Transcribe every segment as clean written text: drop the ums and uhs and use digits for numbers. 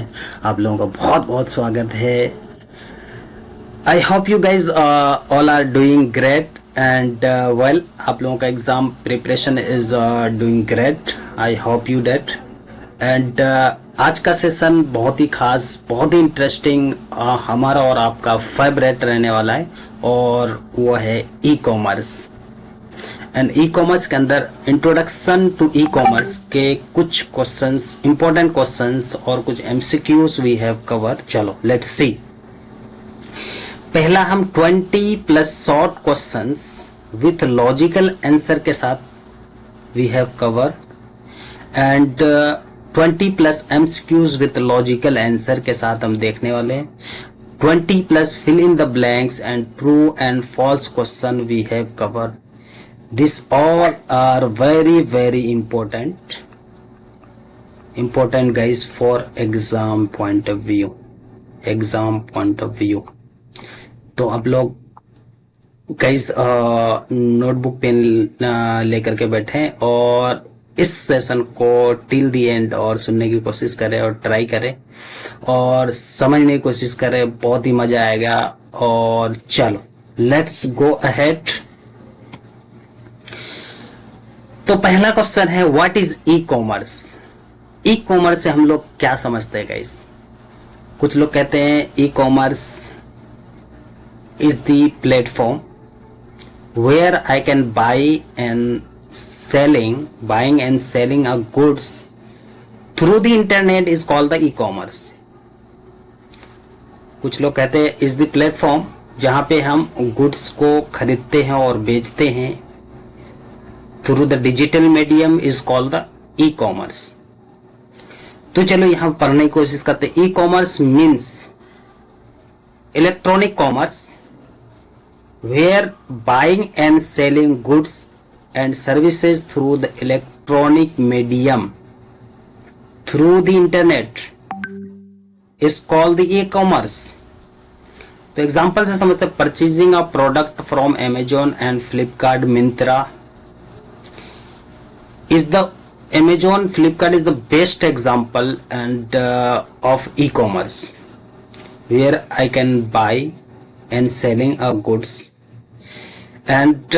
में आप लोगों का बहुत बहुत स्वागत है। I hope you guys all are doing great and well, आप लोगों का exam preparation is doing great. I hope you date and आज का सेशन बहुत ही खास, बहुत ही इंटरेस्टिंग, हमारा और आपका फेवरेट रहने वाला है और वो है e commerce. And E commerce के अंदर इंट्रोडक्शन टू ई कॉमर्स के कुछ क्वेश्चंस, इंपॉर्टेंट क्वेश्चंस और कुछ एमसीक्यूज वी हैव कवर। चलो लेट्स सी। पहला हम 20 plus short questions with logical answer के साथ we have cover and 20 plus MCQs with logical answer के साथ हम देखने वाले हैं। 20 plus fill in the blanks and true and false question we have cover. These all are very important guys for exam point of view। तो आप लोग guys notebook pen लेकर के बैठे और इस सेशन को टिल दी एंड और सुनने की कोशिश करें और ट्राई करें और समझने की कोशिश करें, बहुत ही मजा आएगा। और चलो लेट्स गो अहेड। तो पहला क्वेश्चन है what is e commerce. E commerce से हम लोग क्या समझते हैं गाइस? कुछ लोग कहते हैं e commerce is the platform where I can buying and selling a goods through the internet is called the e commerce. कुछ लोग कहते हैं इज द प्लेटफॉर्म जहां पे हम गुड्स को खरीदते हैं और बेचते हैं through the digital medium is called the e commerce. तो चलो यहां पढ़ने की कोशिश करते हैं। E commerce means electronic commerce where buying and selling goods and services through the electronic medium through the internet is called the e commerce. तो example से समझते हैं। Purchasing a product from Amazon and Flipkart Myntra is the Amazon, Flipkart is the best example and of e-commerce where I can buy and selling goods. And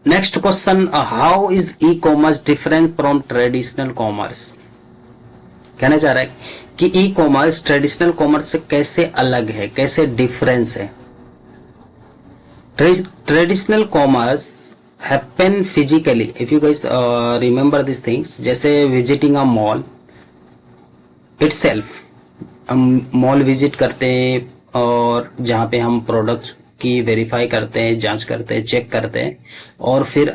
next question, how is e-commerce different from traditional commerce? कहना चाह रहा है कि e-commerce traditional commerce से कैसे अलग है, कैसे डिफरेंस है। Traditional commerce happen physically, if you guys remember these things, जैसे visiting a mall itself, हम मॉल विजिट करते हैं और जहाँ पे हम प्रोडक्ट्स की वेरीफाई करते हैं, जांच करते हैं, चेक करते हैं और फिर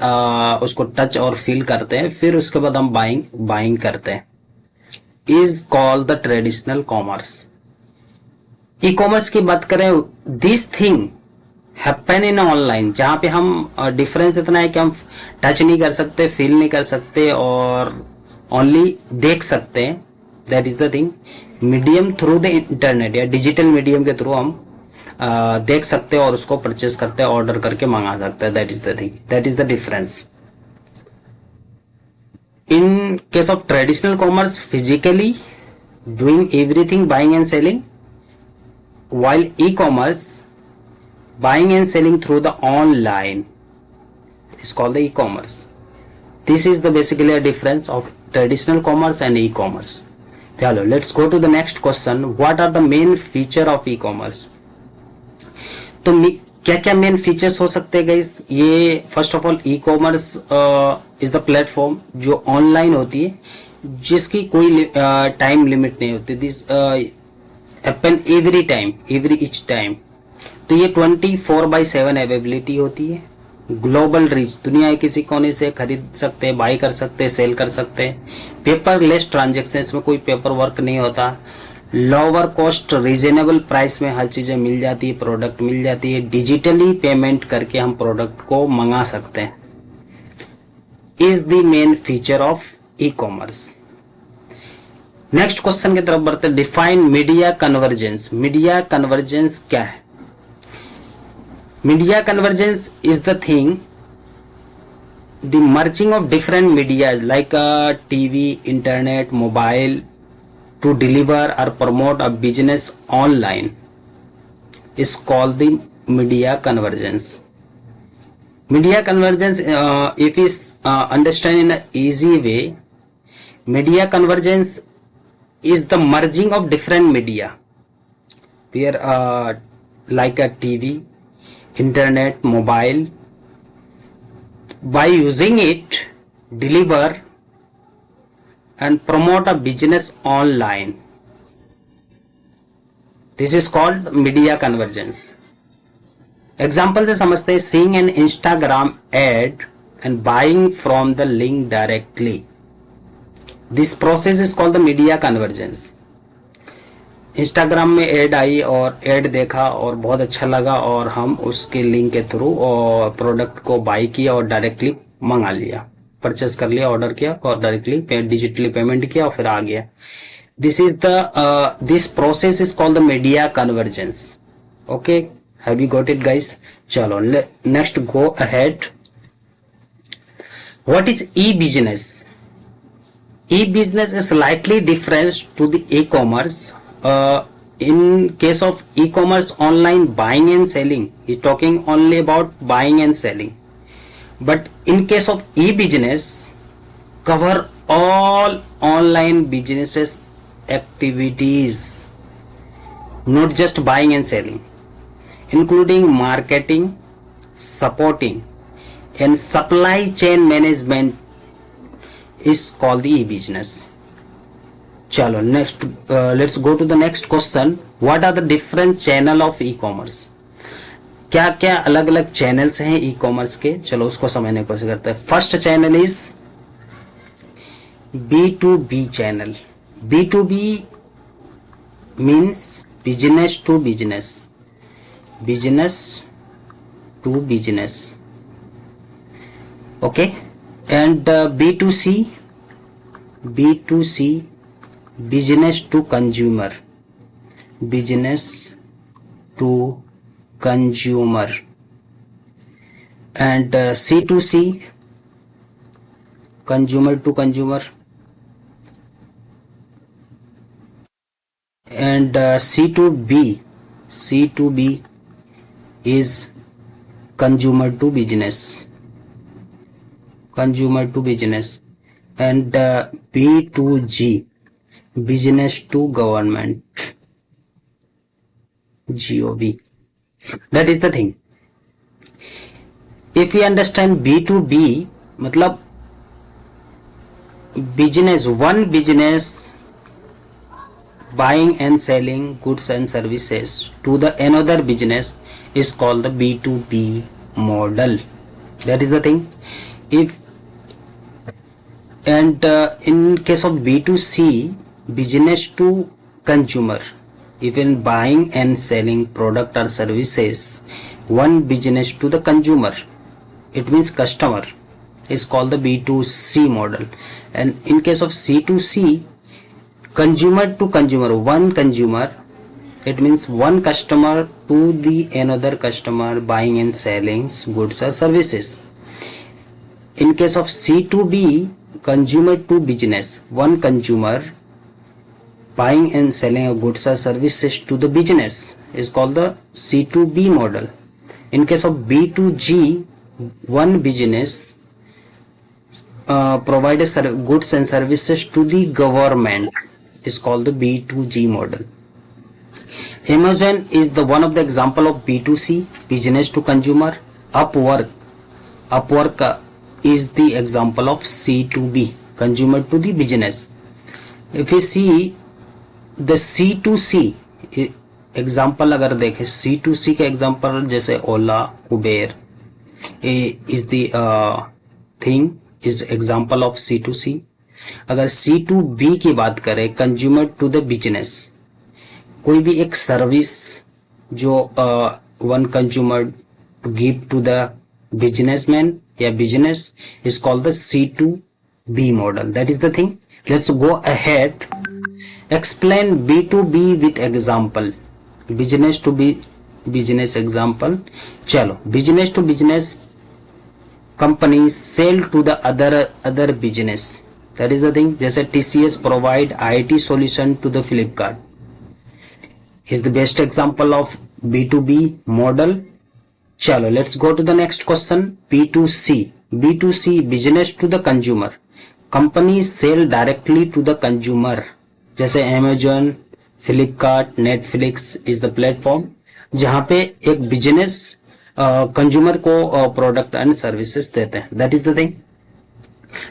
उसको टच और फील करते हैं, फिर उसके बाद हम बाइंग करते हैं, is called the traditional commerce. E commerce की बात करें, this thing happen in online, जहां पे हम डिफरेंस इतना है कि हम टच नहीं कर सकते, फील नहीं कर सकते और ओनली देख सकते हैं। That is the thing. Medium through the internet या डिजिटल मीडियम के थ्रू हम देख सकते हैं और उसको परचेज करते हैं, ऑर्डर करके मंगा सकते हैं। That is the thing, that is the difference. In case of traditional commerce, physically doing everything, buying and selling, while e-commerce buying and selling through the online is called the e-commerce. This is the basically a difference of traditional commerce and e-commerce. चलो let's go to the next question. What are the main feature of e-commerce? तो क्या क्या main features हो सकते हैं guys? ये first of all e-commerce is the platform जो online होती है, जिसकी कोई टाइम लिमिट नहीं होती। This happen every time, every each time. तो ये 24/7 अवेलेबिलिटी होती है। ग्लोबल रीच, दुनिया के किसी कोने से खरीद सकते हैं, बाई कर सकते हैं, सेल कर सकते हैं। पेपरलेस ट्रांजेक्शन, इसमें कोई पेपर वर्क नहीं होता। लोअर कॉस्ट, रीजनेबल प्राइस में हर चीजें मिल जाती है, प्रोडक्ट मिल जाती है। डिजिटली पेमेंट करके हम प्रोडक्ट को मंगा सकते हैं। Is the main feature of e commerce. Next question की तरफ बढ़ते हैं। Define media convergence. Media convergence क्या है? Media convergence is the thing, the merging of different media like TV, internet, mobile to deliver or promote a business online is called the media convergence. Media convergence, if is understand in an easy way, media convergence is the merging of different media, where like a TV, internet, mobile. By using it, deliver and promote a business online. This is called media convergence. Example से समझते हैं, seeing an Instagram ad and buying from the link directly. This process is called the media convergence. Instagram में ad आई और ad देखा और बहुत अच्छा लगा और हम उसके लिंक के थ्रू और प्रोडक्ट को बाई किया और डायरेक्टली मंगा लिया, परचेस कर लिया, ऑर्डर किया और डायरेक्टली डिजिटली पेमेंट किया और फिर आ गया. This process is called the media convergence. Okay, have you got it guys? Chalo, next go ahead. What is e-business? E-business is slightly different to the e-commerce. In case of e-commerce, online buying and selling is talking only about buying and selling, but in case of e-business cover all online businesses activities, not just buying and selling, including marketing, supporting and supply chain management is called the e-business. Chalo, next let's go to the next question. What are the different channel of e-commerce? क्या क्या अलग अलग channels हैं e commerce के, चलो उसको समझने की कोशिश करते हैं. First channel is B2B channel. B2B means business to business, business to business. Okay, and B2C business to consumer, business to consumer. And C2C consumer to consumer. And C2B is consumer to business, and B2G business to government, GOV. That is the thing. If we understand B2B मतलब business, one business buying and selling goods and services to the another business is called the B2B model. That is the thing. If and in case of B2C, business to consumer, even buying and selling product or services, one business to the consumer, it means customer, is called the B2C model. And in case of C2C, consumer to consumer, one consumer, it means one customer to the another customer buying and selling goods or services. In case of C2B, consumer to business, one consumer buying and selling goods or services to the business is called the C2B model. In case of B2G, one business provides goods and services to the government is called the B2G model. Amazon is the one of the example of B2C, business to consumer. Upwork is the example of C2B, consumer to the business. If we see the C2C example अगर देखें, C2C के example जैसे ओला, Uber is the thing is example of C2C. अगर C2B की बात करें, consumer to the business, कोई भी एक सर्विस जो one consumer to give to the businessman या business is called the C2B model. That is the thing. Let's go ahead. Explain B2B with example. Business to business example. चलो, business to business companies sell to the other business. That is the thing. जैसे TCS provide IT solution to the Flipkart is the best example of B2B model. चलो let's go to the next question. B2C business to the consumer. Company sell directly to the consumer. जैसे Amazon, Flipkart, Netflix is the platform जहां पे एक business consumer को product and services देते हैं. That is the thing.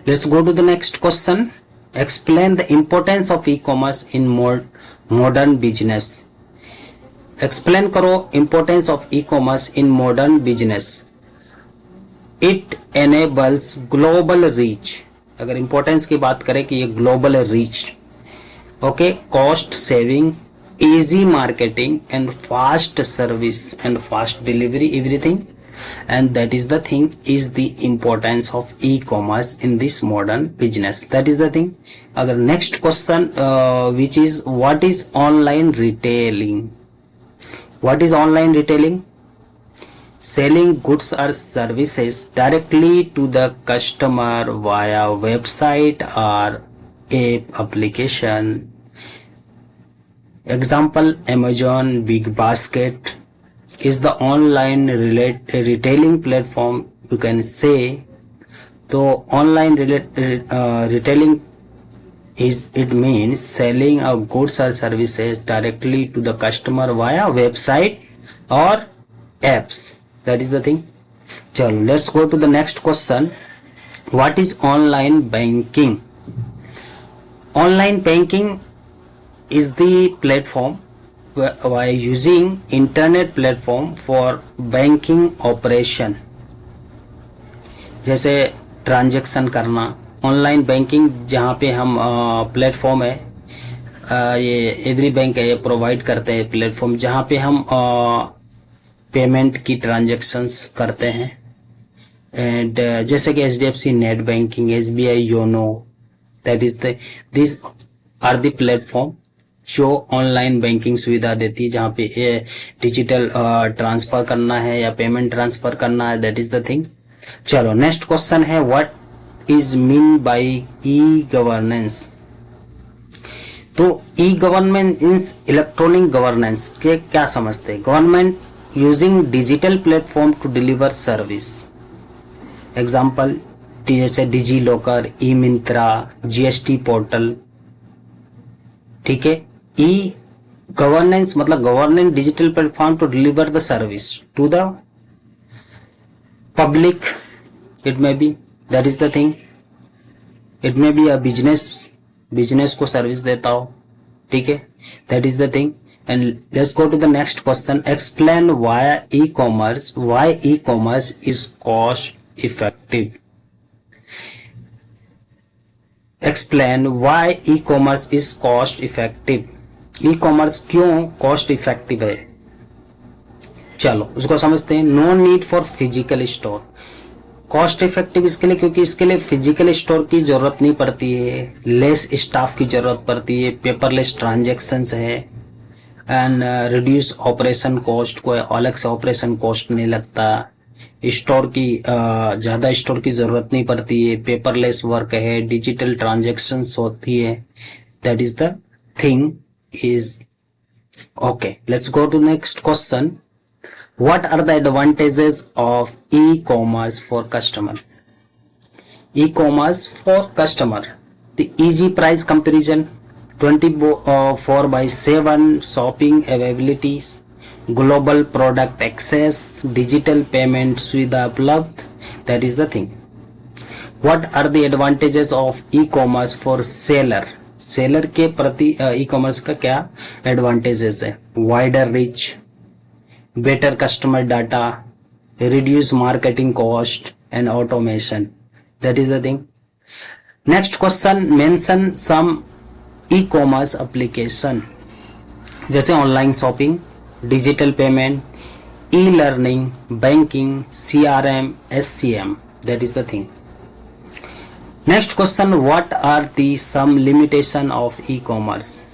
Let's go to the next question. Explain the importance of e-commerce in modern business. Explain करो importance of e-commerce in modern business. It enables global reach. अगर importance की बात करें कि ये global reach, okay, cost saving, easy marketing and fast service and fast delivery, everything, and that is the thing is the importance of e-commerce in this modern business. That is the thing. Other next question which is what is online retailing. What is online retailing? Selling goods or services directly to the customer via website or app application. Example, Amazon Big Basket is the online retailing platform, you can say. So online retailing is, it means selling of goods or services directly to the customer via website or apps. That is the thing. Chalo, let's go to the next question. What is online banking? Online banking is the platform by using internet platform for banking operation. जैसे transaction करना, online banking जहाँ पे हम platform है, ये every bank है, ये provide करते हैं प्लेटफॉर्म जहाँ पे हम पेमेंट की ट्रांजैक्शंस करते हैं. एंड जैसे कि HDFC net banking, SBI YONO, that is this are the platform जो ऑनलाइन बैंकिंग सुविधा देती है, जहाँ पे डिजिटल ट्रांसफर करना है या पेमेंट ट्रांसफर करना है. That is the thing. चलो नेक्स्ट क्वेश्चन है what is mean by e governance. तो e government means electronic governance के क्या समझते हैं? Government using digital platform to deliver service. Example जैसे DigiLocker, e Myntra, GST portal. ठीक है. ई गवर्नेंस मतलब government digital platform to deliver the service to the public. It may be, that is the thing. It may be a business को service देता हो. ठीक है. That is the thing. And let's go to the next question. Explain why e commerce is cost effective. Explain why e commerce is cost effective. E commerce क्यों cost effective है? चलो उसको समझते हैं. No need for physical store. Cost effective इसके लिए क्योंकि इसके लिए फिजिकल स्टोर की जरूरत नहीं पड़ती है, लेस स्टाफ की जरूरत पड़ती है, पेपरलेस ट्रांजैक्शंस है, एंड रिड्यूस ऑपरेशन कॉस्ट. कोई अलग से ऑपरेशन कॉस्ट नहीं लगता. स्टोर की ज्यादा स्टोर की जरूरत नहीं पड़ती है, पेपरलेस वर्क है, डिजिटल ट्रांजैक्शंस होती है. That is the thing is okay. Let's go to next question. What are the advantages of e-commerce for customer? E-commerce for customer, the easy price comparison, 24/7 shopping availabilities, global product access, digital payment सुविधा उपलब्ध. That is the thing. What are the advantages of e-commerce for seller? Seller के प्रति e-commerce का क्या advantages है? Wider reach, better customer data, reduce marketing cost and automation. That is the thing. Next question. Mention some e-commerce application. जैसे online shopping, digital payment, e-learning, banking, CRM, SCM. That is the thing. Next question. What are the some limitation of e commerce.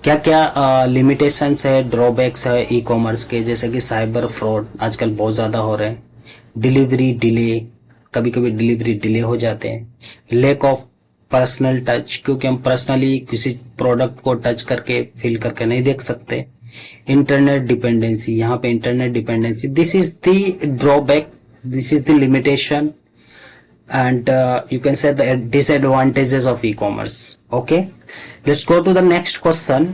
क्या क्या limitations है, drawbacks है ई commerce के? जैसे कि cyber fraud आजकल बहुत ज्यादा हो रहे हैं, डिलीवरी डिले, कभी कभी डिलीवरी डिले हो जाते हैं, लैक ऑफ पर्सनल टच, क्योंकि हम पर्सनली किसी प्रोडक्ट को टच करके फील करके नहीं देख सकते। इंटरनेट डिपेंडेंसी, यहाँ पे internet dependency, this is the drawback, this is the limitation, and you can say the disadvantages of e-commerce. Okay, let's go to the next question,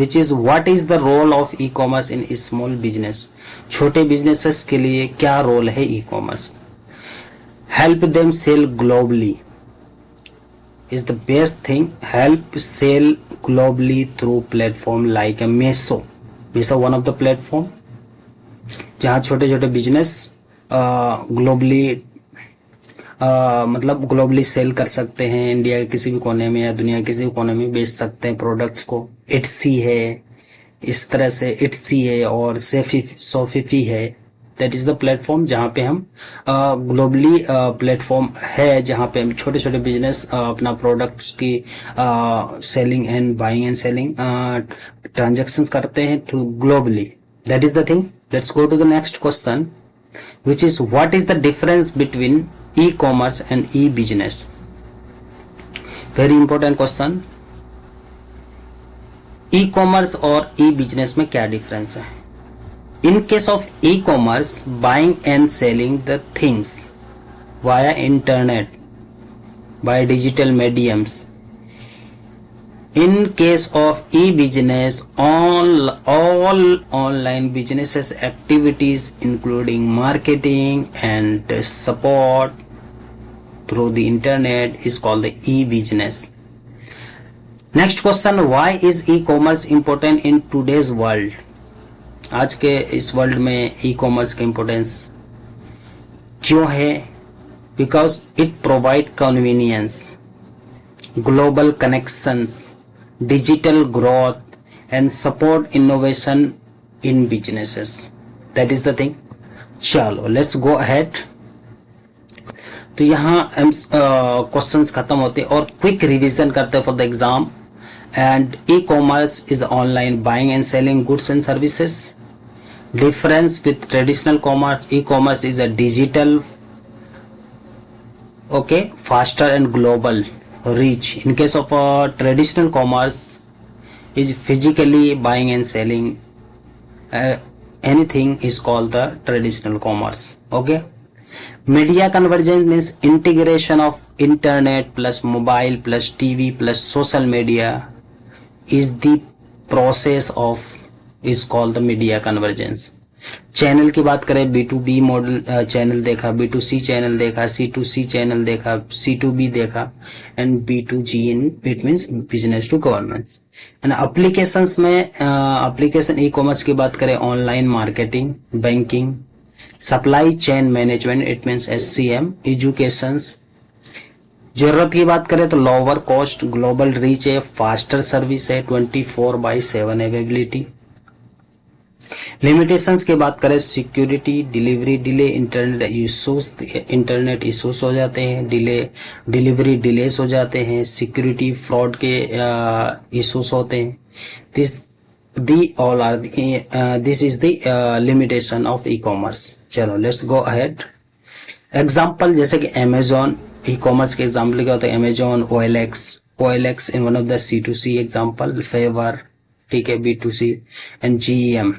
which is what is the role of e-commerce in small business? छोटे businesses के लिए क्या role है e-commerce? Help them sell globally is the best thing. Help sell globally through platform like a Meso. Meso one of the platform जहाँ छोटे छोटे business globally मतलब globally cell कर सकते हैं, इंडिया के किसी भी कोने में या दुनिया के किसी भी कोने में बेच सकते हैं प्रोडक्ट्स को। इट्सी है, इस तरह से इट्सी है और सोफिफी है, दैट इज द प्लेटफॉर्म जहाँ पे हम ग्लोबली प्लेटफॉर्म है जहाँ पे हम छोटे छोटे बिजनेस अपना प्रोडक्ट्स की selling and buying and selling transactions करते हैं through globally, that is the thing. Let's go to the next question, which is what is the difference between e-commerce and e-business? Very important question. E-commerce और e-business में क्या difference है? In case of e-commerce, buying and selling the things via internet, by digital mediums. In case of e-business, all online businesses activities including marketing and support through the internet is called the e-business. Next question, why is e-commerce important in today's world? आज के इस world में e-commerce का importance क्यों है? Because it provide convenience, global connections, digital growth and support innovation in businesses. That is the thing. चलो let's go ahead. तो यहाँ क्वेश्चंस खत्म होते और क्विक रिवीजन करते हैं for the exam. And E commerce is online buying and selling goods and services. Difference with traditional commerce, E commerce is a digital, okay, faster and global reach. In case of traditional commerce is physically buying and selling, anything is called the traditional commerce. Okay, media convergence means integration of internet plus mobile plus TV plus social media is the process of, is called the media convergence. Channel की बात करें, B2B model channel देखा, B2C channel देखा, C2C channel देखा, C2B देखा and B2G in it means business to governments. And applications में application e commerce की बात करें, online marketing, banking, supply chain management it means SCM, educations. जरूरत की बात करें तो लोअर कॉस्ट, ग्लोबल रीच है, फास्टर सर्विस है, 24/7 अवेलेबिलिटी। लिमिटेशंस की बात करें, security, delivery delay, internet issues हो जाते हैं, डिलीवरी डिलेस हो जाते हैं, सिक्योरिटी फ्रॉड के इश्यूज होते हैं। This is the limitation of e commerce. चलो लेट्स गो अहेड। एग्जाम्पल जैसे कि अमेजोन, ई कॉमर्स के एग्जाम्पल क्या होते हैं? Amazon, OLX in one of the C2C example, favour, ठीक है, B2C and GEM।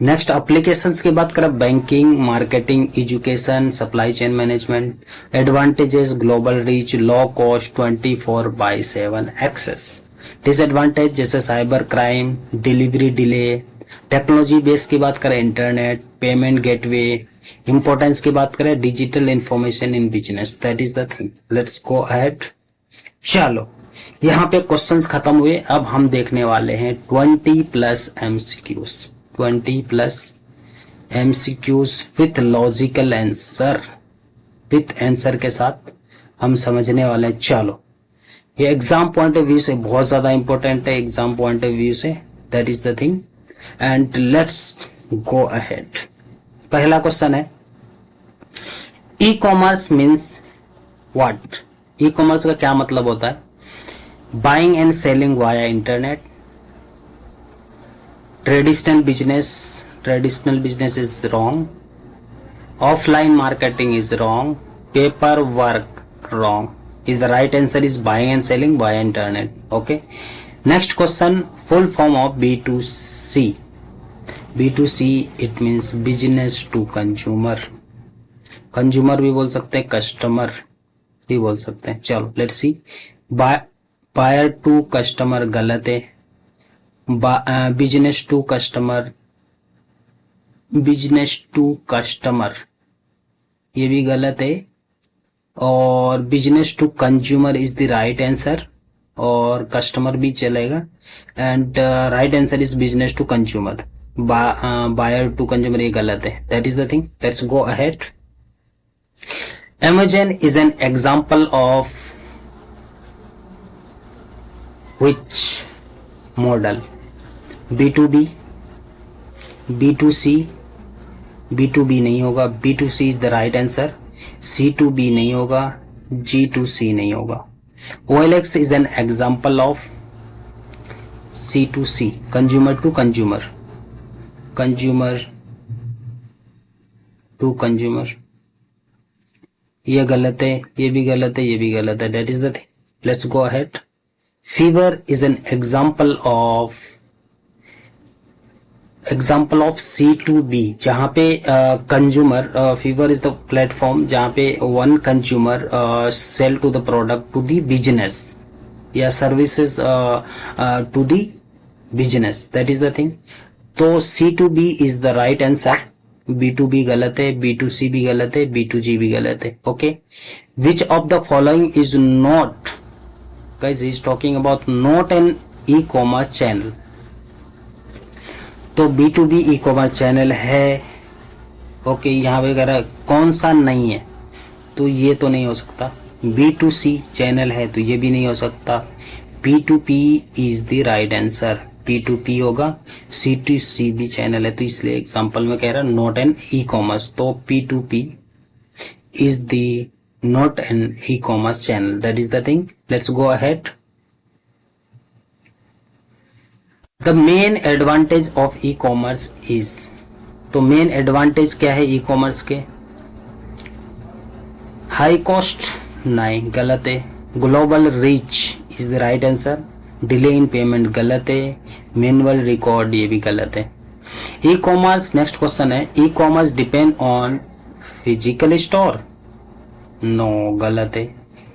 Next applications की बात करें, banking, marketing, education, supply chain management. Advantages, global reach, low cost, 24/7 access. Disadvantage जैसे cyber crime, delivery delay. Technology base की बात करें, internet, payment gateway. Importance की बात करें, digital information in business, that is the thing. Let's go ahead. चलो यहाँ पे क्वेश्चंस खत्म हुए, अब हम देखने वाले हैं 20+ MCQs, 20+ MCQs with logical answer, with answer के साथ हम समझने वाले हैं। चलो ये एग्जाम पॉइंट ऑफ व्यू से बहुत ज्यादा इंपॉर्टेंट है, एग्जाम पॉइंट ऑफ व्यू से, that is the thing. And let's go ahead. पहला क्वेश्चन है, ई commerce means what? E commerce का क्या मतलब होता है? Buying and selling via internet. Traditional business is wrong. Offline marketing is wrong. Paper work wrong. is the right answer is buying and selling via internet. Okay, next question, full form of B2C. B2C it means business to consumer. Consumer भी बोल सकते हैं, customer भी बोल सकते हैं. चलो let's see. Buyer to customer गलत है. Business to customer, business to customer ये भी गलत है. और business to consumer is the right answer, और कस्टमर भी चलेगा. And right answer is business to consumer. Buyer to consumer ये गलत है. That is the thing. Let's go ahead. Amazon is an example of which model? B2B, B2C, B2B नहीं होगा, B2C is the right answer. C2B नहीं होगा, G2C नहीं होगा. OLX is an example of C2C, consumer to consumer, consumer to consumer. ये गलत है, ये भी गलत है, ये भी गलत है. That is the thing. Let's go ahead. Fiverr is an example of C2B, जहां पे consumer, Fiverr is the platform जहां पे one consumer sell to the product to the business या services to the business. That is the thing. तो C2B is the right answer. B2B गलत है, B2C भी गलत है, B2G भी गलत है. Okay, which of the following is not, guys is talking about not an e commerce channel. तो B2B ई कॉमर्स चैनल है. ओके, यहाँ वगैरह कौन सा नहीं है, तो ये तो नहीं हो सकता. B2C चैनल है तो ये भी नहीं हो सकता. P2P is the right answer. P2P होगा. C2C भी चैनल है तो इसलिए एग्जांपल में कह रहा नॉट एन ई कॉमर्स. तो P2P is the not an e commerce channel. That is the thing. Let's go ahead. The main advantage of E commerce is, तो मेन एडवांटेज क्या है ई कॉमर्स के? हाई कॉस्ट नहीं, गलत है. Global reach is the right answer. Delay in payment गलत है. Manual record ये भी गलत है. ई कॉमर्स, नेक्स्ट क्वेश्चन है, e commerce depend on physical store? No, गलत है.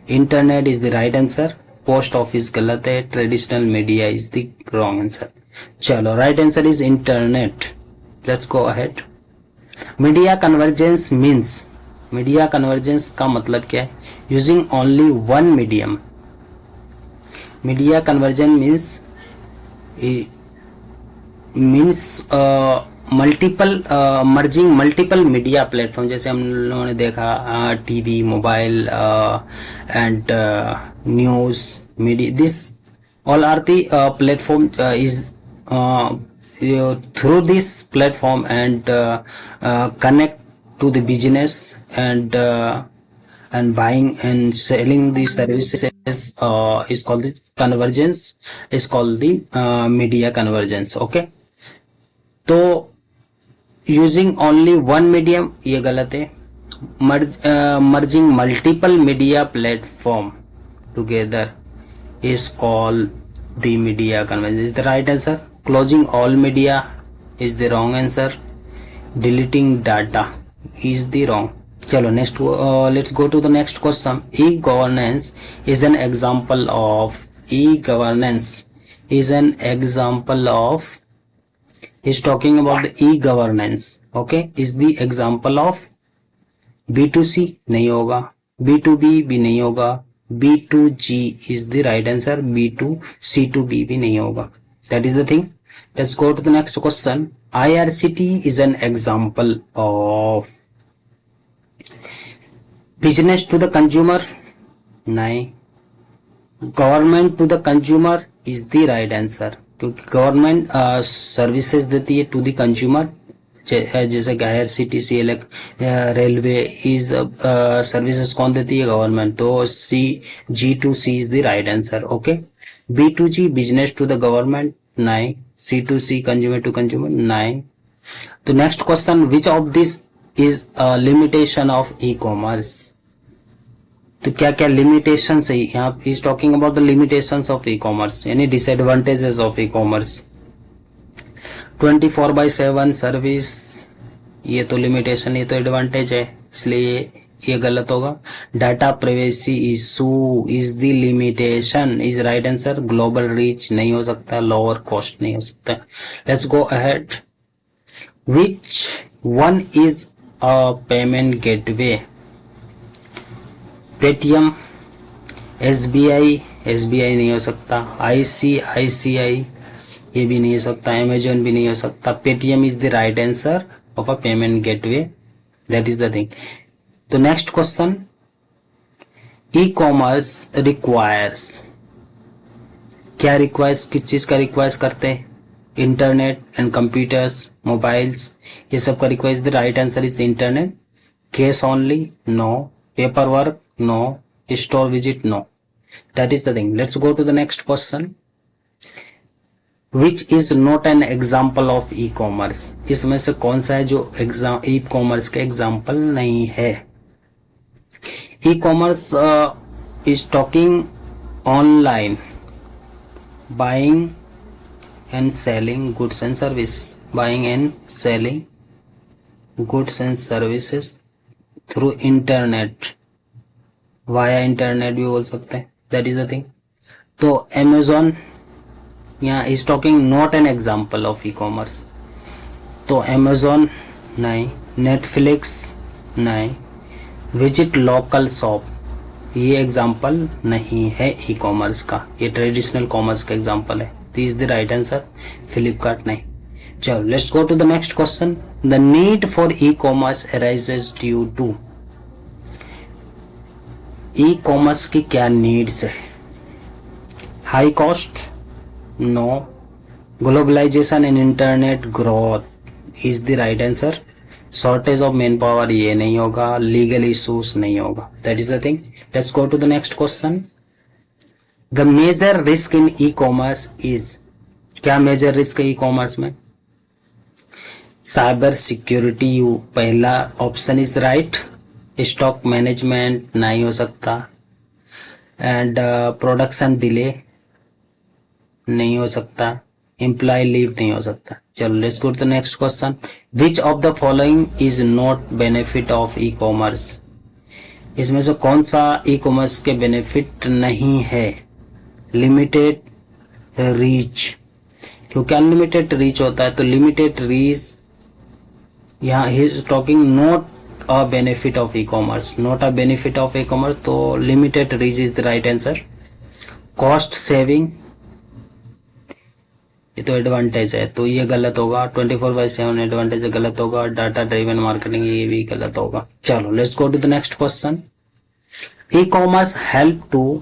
Internet is the right answer. Post office गलत है. Traditional media is the wrong answer. चलो, right answer is internet. Let's go ahead. Media convergence means, media convergence का मतलब क्या है? Using only one medium. Media conversion means multiple merging multiple media platform. जैसे हम लोगों ने देखा TV, mobile and news media. This all are the platform is through this platform and connect to the business and buying and selling the services is called the convergence, is called the media convergence. Okay, तो using only one medium ये गलत है. merging multiple media platform together is called the media convergence. Is the right answer. Closing all media is the wrong answer. Deleting data is the wrong. चलो next, let's go to the next question. E-governance is an example of, e-governance is an example of, is talking about the e-governance. Okay, is the example of B2C नहीं होगा, B2B भी नहीं होगा, B2G is the right answer. B2C2B भी नहीं होगा. That is the thing. Let's go to the next question. IRCT is an example of business to the consumer? नहीं. Government to the consumer is the right answer, क्योंकि government services देती है to the consumer. जैसे कि IRCTC, railway is services कौन देती है? Government. तो G2C is the right answer. Okay, B2G business to the government? नहीं. C2C consumer to consumer? नहीं. तो next question, which of this is limitation of e commerce? तो क्या क्या लिमिटेशंस है यहाँ, is talking about the limitations of e commerce, यानी disadvantages of e commerce. 24/7 service, ये तो लिमिटेशन, ये तो एडवांटेज है, इसलिए ये गलत होगा। Data privacy issue is the limitation, is right answer. Global reach नहीं हो सकता, लोअर कॉस्ट नहीं हो सकता। Let's go ahead. Which one is a payment gateway? Paytm, SBI, SBI नहीं हो सकता। आईसीआईसीआई, ये भी नहीं हो सकता। अमेजोन भी नहीं हो सकता। Paytm is the right answer of a payment gateway, that is the thing. तो next question, e commerce requires, क्या रिक्वायर्स, किस चीज का रिक्वायर्स करते हैं? इंटरनेट एंड कंप्यूटर्स, मोबाइल्स, ये सब का requires. The right answer is internet. Cash only, no. Paper work, no. Store visit, no. That is the thing. Let's go to the next question. Which is not an example of E commerce? इसमें से कौन सा है जो ई commerce के example नहीं है? ई commerce is talking online buying and selling goods and services, buying and selling goods and services through internet, via internet भी बोल सकते हैं, दैट इज द थिंग। तो अमेजोन यहाँ is talking not an example of e commerce, तो Amazon नहीं, Netflix नहीं, visit local shop, ये एग्जाम्पल नहीं है ई कॉमर्स का, ये ट्रेडिशनल कॉमर्स का एग्जाम्पल है। Is the right answer. Flipkart नहीं। चलो let's go to the next question. The need for e commerce arises due to, e commerce की क्या नीड्स है? High cost, no. Globalization and internet growth is the right answer. Shortage of manpower, ये नहीं होगा। Legal issues नहीं होगा, that is the thing. Let's go to the next question. The major risk in e commerce is, क्या major risk है ई commerce में? Cyber security, पहला option is right. Stock management नहीं हो सकता। एंड प्रोडक्शन डिले नहीं हो सकता। एम्प्लॉय लीव नहीं हो सकता। चलो let's go to the next question. Which of the following is not benefit of E commerce? इसमें से कौन सा ई कॉमर्स के बेनिफिट नहीं है? लिमिटेड रीच, क्योंकि अनलिमिटेड रीच होता है, तो लिमिटेड रीच, यहाँ ही is talking not a benefit of e commerce, not a benefit of e commerce, तो limited reach is the right answer. Cost saving, ये तो एडवांटेज है, तो ये गलत होगा। 24/7 एडवांटेज गलत होगा। डाटा ड्रिवन मार्केटिंग, ये भी गलत होगा। चलो let's go to the next question. E commerce help to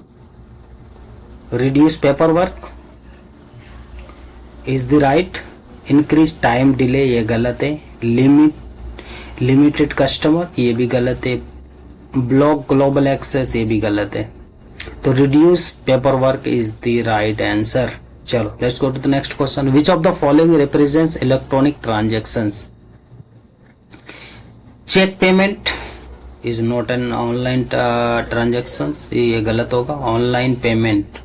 reduce paper work is the right. Increase time delay, ये गलत है। लिमिटेड कस्टमर, ये भी गलत है। ब्लॉक ग्लोबल एक्सेस, ये भी गलत है। तो reduce paper work is the right answer. चलो let's go to the next question. Which of the following represents electronic transactions? Check payment is not an online transactions, ये गलत होगा। Online payment,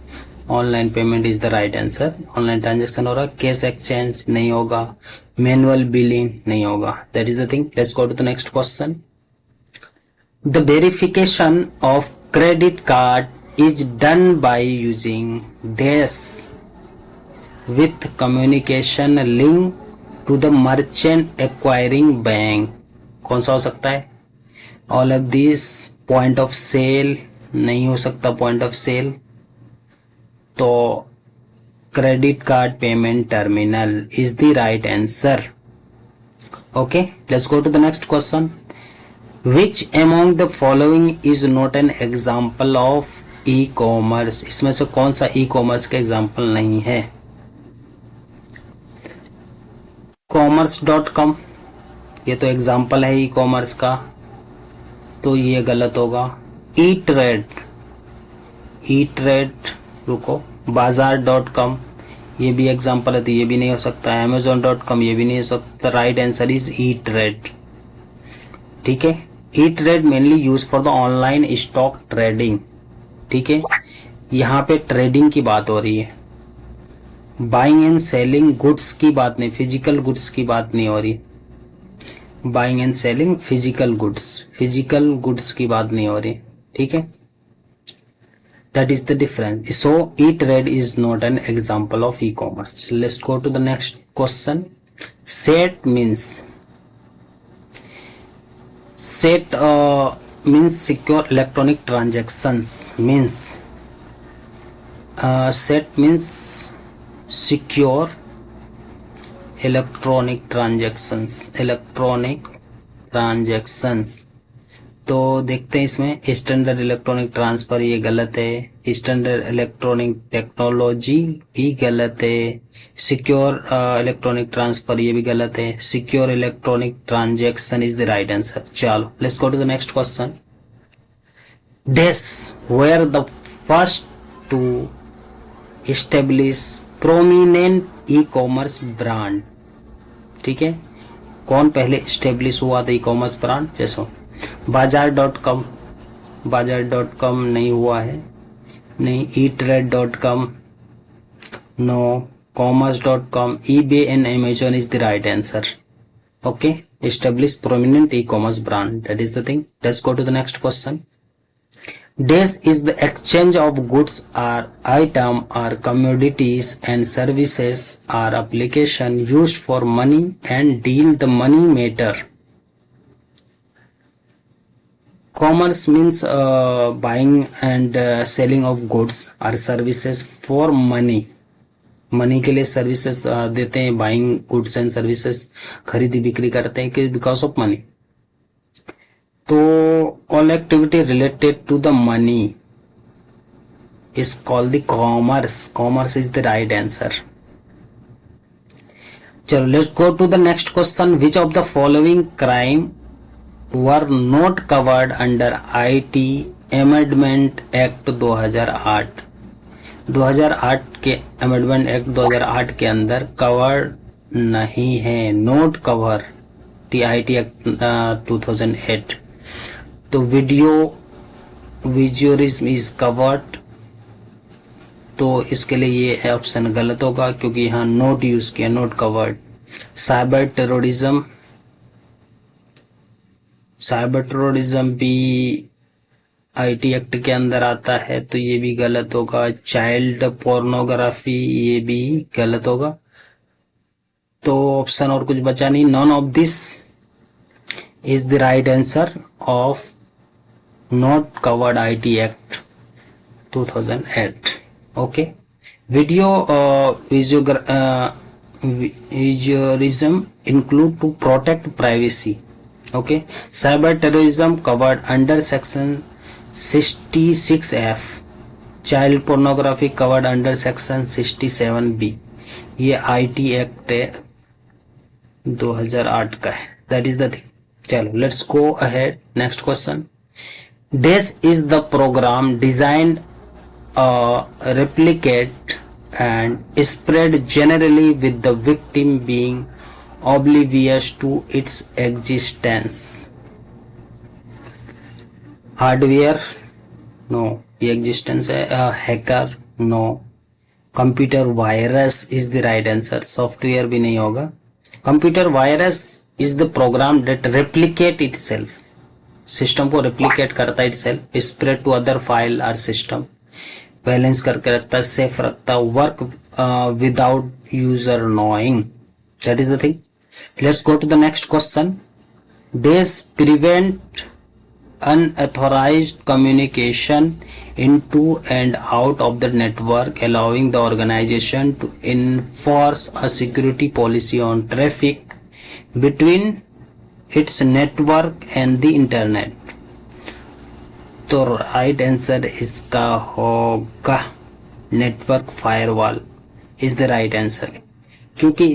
online payment is the right answer. Online transaction हो रहा है। Cash exchange नहीं होगा। Manual billing नहीं होगा, that is the thing. Let's go to the next question. The verification of credit card is done by using dash with communication link to the merchant acquiring bank, कौन सा हो सकता है? All of this. Point of sale नहीं हो सकता, point of sale, तो credit card payment terminal is the right answer. Okay let's go to the next question. Which among the following is not an example of E commerce? इसमें से कौन सा e commerce का example नहीं है? commerce.com, ये तो एग्जाम्पल है ई कॉमर्स का, तो ये गलत होगा। ई ट्रेड, रुको, बाजार.com, ये भी एग्जाम्पल है, तो ये भी नहीं हो सकता। amazon.com, ये भी नहीं हो सकता। Right answer is e-trade. ठीक है, e-trade mainly use for the online stock trading, ठीक है, यहाँ पे ट्रेडिंग की बात हो रही है, बाइंग एंड सेलिंग गुड्स की बात नहीं, फिजिकल गुड्स की बात नहीं हो रही, buying and selling physical goods की बात नहीं हो रही, ठीक है, that is the difference. So e-trade is not an example of e-commerce. Let's go to the next question. SET means secure electronic transactions, means SET means secure electronic transactions. तो देखते हैं इसमें स्टैंडर्ड इलेक्ट्रॉनिक ट्रांसफर, ये गलत है, standard electronic technology भी गलत है, सिक्योर इलेक्ट्रॉनिक ट्रांसफर ये भी गलत है, secure electronic transaction is the right answer. चलो let's go to the next question. Dash were the first to establish prominent e-commerce brand, ठीक है, कौन पहले एस्टेब्लिश हुआ था ई कॉमर्स ब्रांड? जैसो बाजार.com नहीं हुआ है, नहीं, eTrade.com, no, commerce.com, eBay and Amazon is the right answer. Okay, establish prominent e-commerce brand, that is the thing. Let's go to the next question. Dash is the exchange of goods or item or commodities and services or application used for money and deal the money matter. Commerce means buying and selling of goods or services for money. Money के लिए services देते हैं, buying goods and services, खरीदी बिक्री करते हैं कि because of money. तो all activity related to the money is called the commerce. Commerce is the right answer. चलो let's go to the next question. Which of the following crime were not covered under IT Amendment Act 2008. 2008 के Amendment Act 2008 के अंदर covered नहीं है, note cover IT Act 2008. तो विजुअलिज्म is covered, तो इसके लिए ये ऑप्शन गलत होगा क्योंकि यहाँ नोट यूज किया, नोट कवर्ड. साइबर टेररिज्म भी IT एक्ट के अंदर आता है, तो ये भी गलत होगा. चाइल्ड पोर्नोग्राफी ये भी गलत होगा. तो ऑप्शन और कुछ बचा नहीं. None of this is the right answer of not covered IT act 2008. Okay, visualism include to protect privacy. Okay, cyber terrorism covered under section 66F. Child pornography covered under section 67B. ये IT act 2008 का है. That is the thing. चलो let's go ahead. Next question. This is the program designed replicate and spread generally with the victim being oblivious to its existence. Hardware, no, ये existence है. Hacker, no. Computer virus is the right answer. Software भी नहीं होगा. Computer virus is the program that replicate itself. System को replicate करता है itself, spread to other file or system, balance करके रखता है, safe रखता है, work without user knowing. That is the thing. Let's go to the next question. Dash prevent unauthorized communication into and out of the network, allowing the organization to enforce a security policy on traffic between its network and the internet. तो right answer इसका होगा network firewall is the right answer, क्योंकि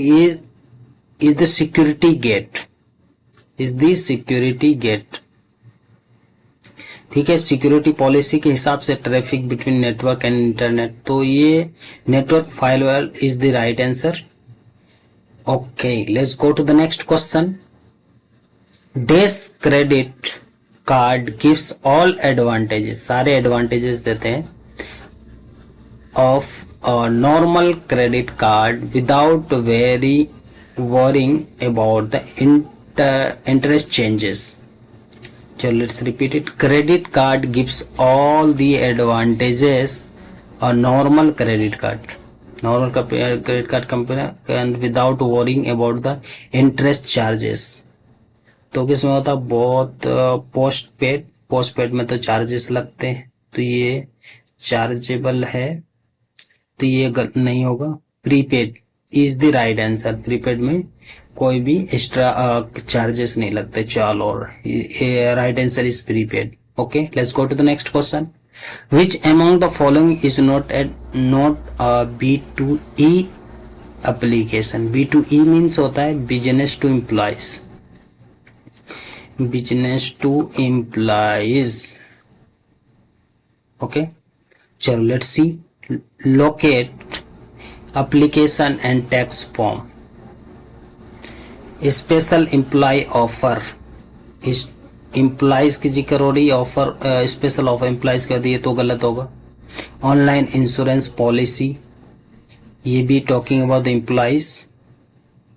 is the security gate, ठीक है. Security policy के हिसाब से traffic between network and internet, तो ये network firewall is the right answer. Okay, let's go to the next question. Dash credit card gives all advantages, सारे advantages देते हैं of normal credit card without worrying about the interest changes. So let's repeat it. Credit card gives all the advantages a normal credit card. Normal credit card company and without worrying about the interest charges. तो किसमें होता है बहुत post paid में तो charges लगते हैं, तो ये चार्जेबल है, तो ये नहीं होगा. Prepaid is the right answer. Prepaid में कोई भी एक्स्ट्रा चार्जेस नहीं लगते. चलो, और right answer is prepaid. Okay, let's go to the next question. Which among the following is not B2E application. B2E means होता है business to employees. Business to employees. Okay, चलो let's see. Locate application and tax form. Special employee offer. Employees की जिक्र हो रही, offer special offer employees कर दिए तो गलत होगा. ऑनलाइन इंश्योरेंस पॉलिसी, ये भी talking about the employees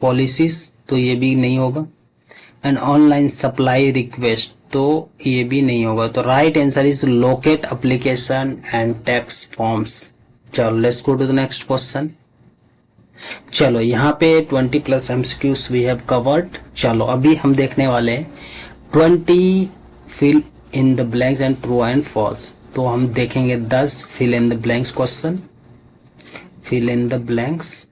policies, तो ये भी नहीं होगा. एंड ऑनलाइन सप्लाई रिक्वेस्ट, तो ये भी नहीं होगा. तो right answer is locate application and tax forms. चलो let's go to the next question. चलो यहाँ पे 20+ MCQs वी हैव कवर्ड. चलो अभी हम देखने वाले हैं 20 fill in the blanks and true and false. तो हम देखेंगे 10 fill in the blanks question, fill in the blanks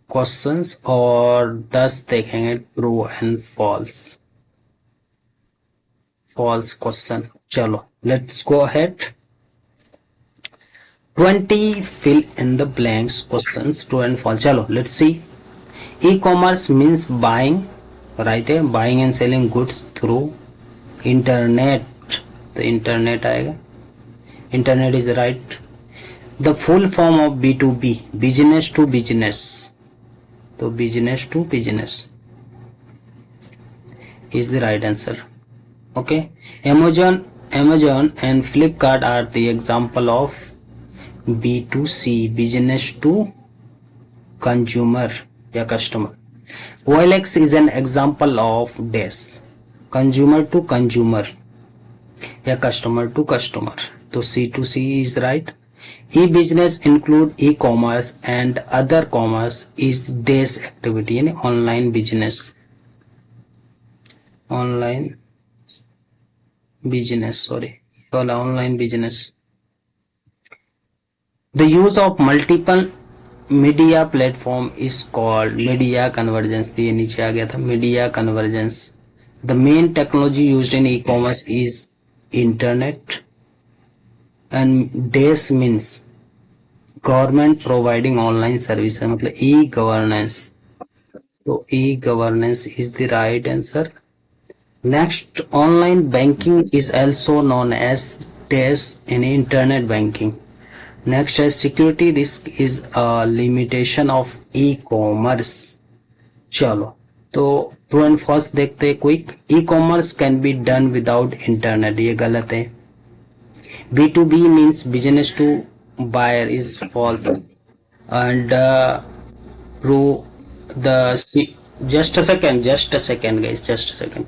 questions, और 10 देखेंगे ट्रू एंड फॉल्स क्वेश्चन. चलो let's go ahead. 20 fill in the blanks questions, true and false. चलो let's see. E-commerce means buying, right है, buying and selling goods through internet. तो internet आएगा. Internet is right. The full form of B2B, business to business. तो business to business is the right answer. Okay. Amazon and Flipkart are the example of B2C, business to consumer या customer. OLX is an example of dash, consumer to consumer या customer to customer. तो C2C is right. E-business include e-commerce and other commerce is dash activity, यानी online business. Online business, sorry, वाला online business. The use of multiple media platform is called media convergence. ये नीचे आ गया था, media convergence. The main technology used in e-commerce is internet. And DAS means government providing online services, मतलब e-governance. तो e-governance is the right answer. Next, online banking is also known as DAS in internet banking. Next है security risk is a limitation of e-commerce. चलो तो true and false देखते हैं. Quick. E-commerce can be done without internet, ये गलत है. B2B means business to buyer is false. And true. Just a second guys, just a second.